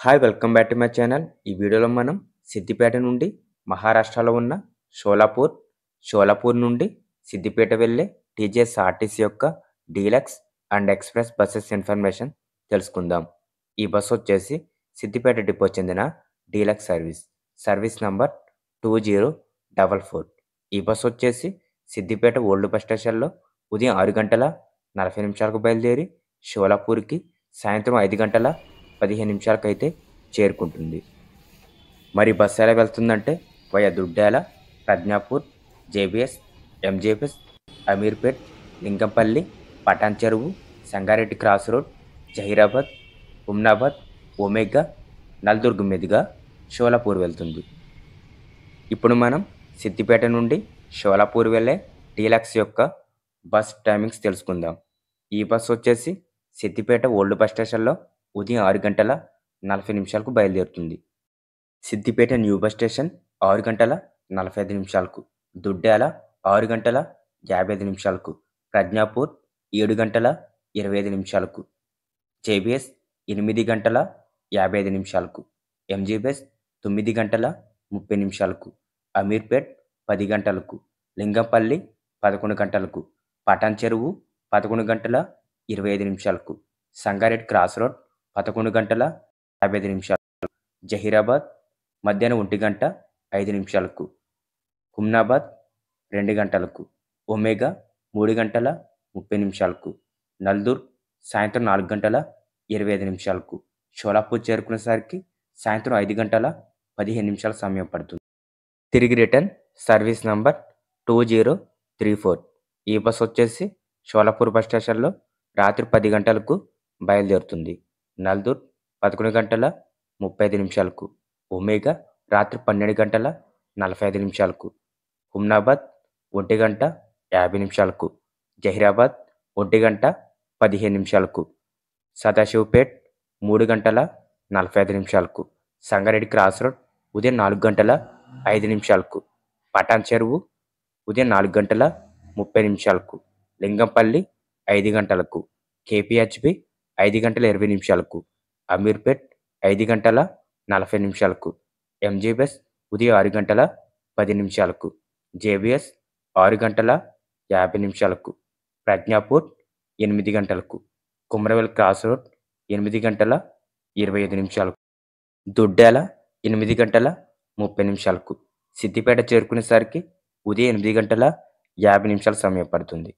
Hi welcome back to my channel. ఈ వీడియోలో మనం సిద్దిపేట నుండి మహారాష్ట్రలో ఉన్న షోలాపూర్ నుండి సిద్దిపేట వెళ్ళే టీజీఎస్ఆర్టీసీ యొక్క deluxe and express buses information తెలుసుకుందాం. ఈ బస్సు వచ్చేసి సిద్దిపేట డిపో చెందిన డీలక్స్ సర్వీస్ నంబర్ 2044. ఈ బస్సు వచ్చేసి సిద్దిపేట ఓల్డ్ బస్ స్టేషన్లో ఉదయం 6:40 బయలుదేరి షోలాపూర్కి సాయంత్రం 5:15 అయితే చేరుకుంటుంది. మరి బస్సు ఎలా వెళ్తుందంటే via Duddyala, Pragnapur, JBS, MGBS, Ameerpet, Lingampally, Patan Cheruvu, Sangareddy cross road, Zaheerabad, Humnabad, Omerga, Naldurg మీదుగా షోలాపూర్ వెళ్తుంది. ఇప్పుడు మనం సిద్దిపేట నుండి షోలాపూర్ వెళ్ళే డీలక్స్ యొక్క బస్ టైమింగ్స్ తెలుసుకుందాం. ఈ బస్సు వచ్చేసి సిద్దిపేట ఓల్డ్ బస్ స్టేషన్లో ఉదయం 6:40 బయలుదేరుతుంది. Siddipet new bus station 6:45, Duddyala 6:55, Pragnapur 7:25, JBS 8:55, MGBS 9:30, Ameerpet 10 Lingampalli 11 Patancheru 11:25, Sangareddy cross road 11:55, Zaheerabad మధ్యాహ్నం 1:05, హుమ్నాబాద్ 2 ఒమేగా 3:30, నల్దుర్గ్ సాయంత్రం 4:25, షోలాపూర్ చేరుకునేసరికి సాయంత్రం 5:15 సమయం పడుతుంది. తిరిగి రిటర్న్ సర్వీస్ నంబర్ 2034. ఈ బస్ వచ్చేసి షోలాపూర్ బస్ స్టేషన్లో రాత్రి 10 గంటలకు బయలుదేరుతుంది. నల్దుర్గ్ 11:35, ఒమేగా రాత్రి 12:45, హుమ్నాబాద్ 1:50, జహీరాబాద్ 1:15, సదాశివపేట్ 3:45, సంగారెడ్డి క్రాస్ రోడ్ ఉదయం 4:05, పటాన్ చెరువు ఉదయం 4:30, లింగంపల్లి 5 కేపీహెచ్బి 5:20, అమీర్పేట్ 5:40, ఎంజీబీఎస్ ఉదయం 6:10, JBS 6:50, Pragnapur 8 Kumravel cross road 8:25, Duddyala 8:30, Siddipet చేరుకునేసరికి ఉదయం 8:50 సమయం పడుతుంది.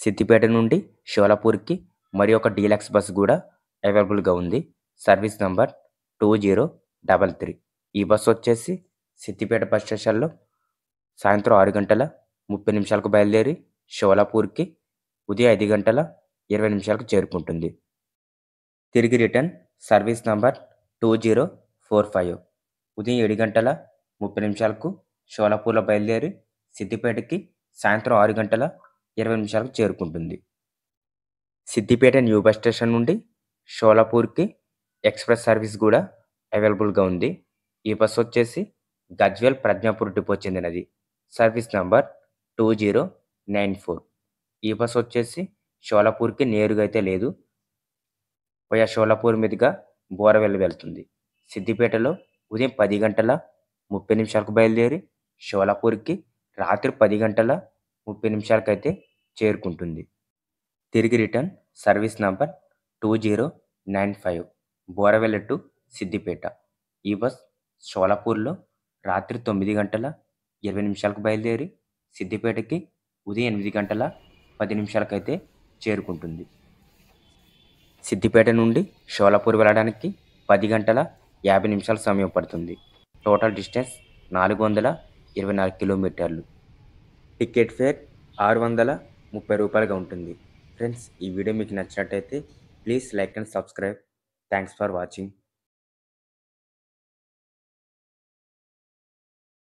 సిద్దిపేట నుండి షోలాపూర్కి మరి ఒక డీలక్స్ బస్సు కూడా అవైలబుల్గా ఉంది. Service number 2033. ఈ బస్సు వచ్చేసి సిద్దిపేట బస్ స్టేషన్లో సాయంత్రం 6:30 బయలుదేరి షోలాపూర్కి ఉదయం 5:20 చేరుకుంటుంది. తిరిగి రిటర్న్ సర్వీస్ నంబర్ 2045. ఉదయం 7:30 షోలాపూర్లో బయలుదేరి సిద్దిపేటకి సాయంత్రం 6:20 చేరుకుంటుంది. సిద్దిపేట న్యూ బస్ స్టేషన్ నుండి షోలాపూర్కి ఎక్స్ప్రెస్ సర్వీస్ కూడా అవైలబుల్గా ఉంది. ఈ బస్సు వచ్చేసి గజ్వేల్ ప్రజ్ఞాపూర్ డిపో చెందినది. Service number 2094. ఈ బస్సు వచ్చేసి షోలాపూర్కి నేరుగా అయితే లేదు, వయా షోలాపూర్ మీదుగా బోరవెల్లి వెళ్తుంది. సిద్దిపేటలో ఉదయం 10:30 బయలుదేరి షోలాపూర్కి రాత్రి 10:30 అయితే చేరుకుంటుంది. తిరిగి return service number 2095, Boravelli to Siddipet. ఈ బస్ షోలాపూర్లో రాత్రి 9:20 బయలుదేరి సిద్దిపేటకి ఉదయం 8:10 అయితే చేరుకుంటుంది. సిద్దిపేట నుండి షోలాపూర్ వెళ్ళడానికి 10:50 సమయం పడుతుంది. టోటల్ డిస్టెన్స్ 424 కిలోమీటర్లు. టికెట్ ఫేర్ 630 రూపాయలుగా ఉంటుంది. ఫ్రెండ్స్, ఈ వీడియో మీకు నచ్చినట్టయితే please like and subscribe. Thanks for watching.